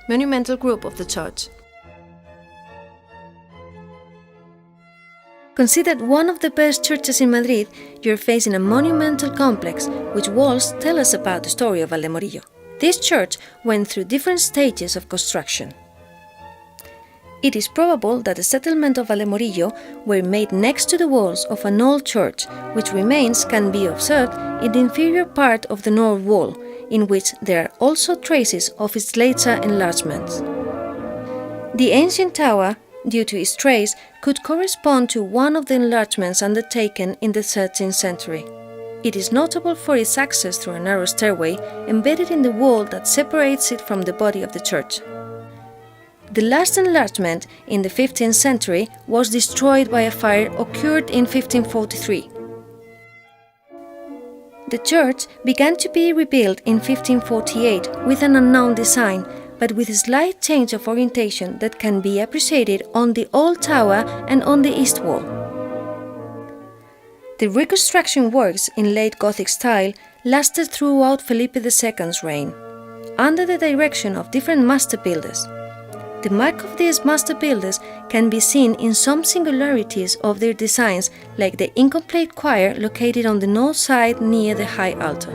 monumental group of the church. Considered one of the best churches in Madrid, you're facing a monumental complex, which walls tell us about the story of Valdemorillo. This church went through different stages of construction. It is probable that the settlement of Valdemorillo were made next to the walls of an old church, which remains can be observed in the inferior part of the north wall, in which there are also traces of its later enlargements. The ancient tower, due to its trace, could correspond to one of the enlargements undertaken in the 13th century. It is notable for its access through a narrow stairway embedded in the wall that separates it from the body of the church. The last enlargement in the 15th century was destroyed by a fire occurred in 1543. The church began to be rebuilt in 1548 with an unknown design, but with a slight change of orientation that can be appreciated on the old tower and on the east wall. The reconstruction works in late Gothic style lasted throughout Felipe II's reign, under the direction of different master builders. The mark of these master builders can be seen in some singularities of their designs, like the incomplete choir located on the north side near the high altar.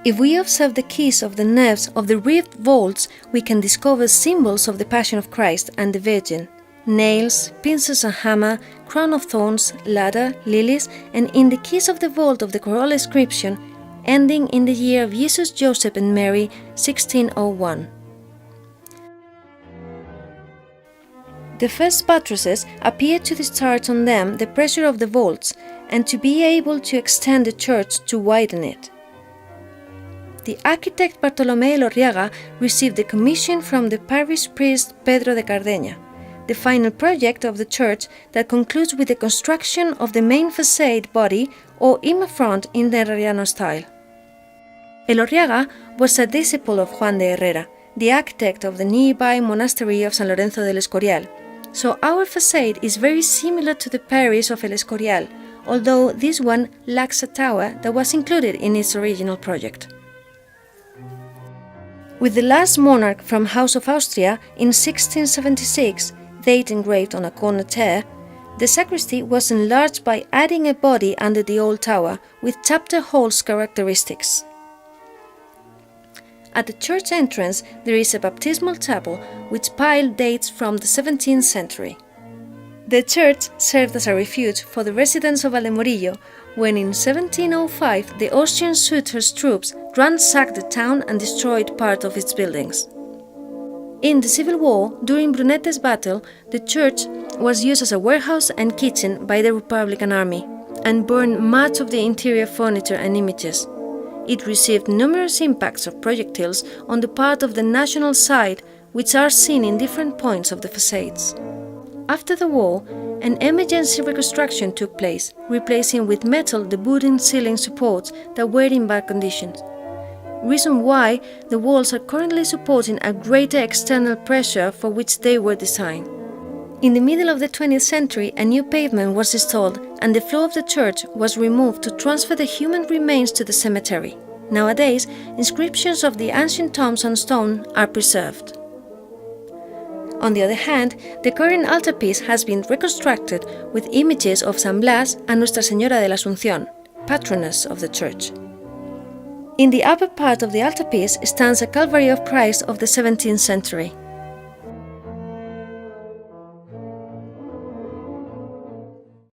If we observe the keys of the naves of the ribbed vaults, we can discover symbols of the Passion of Christ and the Virgin: nails, pincers and hammer, crown of thorns, ladder, lilies, and in the keys of the vault of the choral inscription, ending in the year of Jesus, Joseph and Mary, 1601. The first buttresses appeared to discharge on them the pressure of the vaults and to be able to extend the church to widen it. The architect Bartolomé Elorriaga received the commission from the parish priest Pedro de Cardeña, the final project of the church that concludes with the construction of the main facade body or imafront in the Herreriano style. Elorriaga was a disciple of Juan de Herrera, the architect of the nearby monastery of San Lorenzo del Escorial, so our facade is very similar to the parish of El Escorial, although this one lacks a tower that was included in its original project. With the last monarch from House of Austria in 1676, date engraved on a corner tear, the sacristy was enlarged by adding a body under the old tower with chapter halls characteristics. At the church entrance there is a baptismal chapel which pile dates from the 17th century. The church served as a refuge for the residents of Valdemorillo when in 1705 the Austrian suitors' troops ransacked the town and destroyed part of its buildings. In the Civil War, during Brunete's battle, the church was used as a warehouse and kitchen by the Republican Army and burned much of the interior furniture and images. It received numerous impacts of projectiles on the part of the national side, which are seen in different points of the facades. After the war, an emergency reconstruction took place, replacing with metal the wooden ceiling supports that were in bad condition. Reason why the walls are currently supporting a greater external pressure for which they were designed. In the middle of the 20th century, a new pavement was installed and the floor of the church was removed to transfer the human remains to the cemetery. Nowadays, inscriptions of the ancient tombs on stone are preserved. On the other hand, the current altarpiece has been reconstructed with images of San Blas and Nuestra Señora de la Asunción, patroness of the church. In the upper part of the altarpiece stands a Calvary of Christ of the 17th century.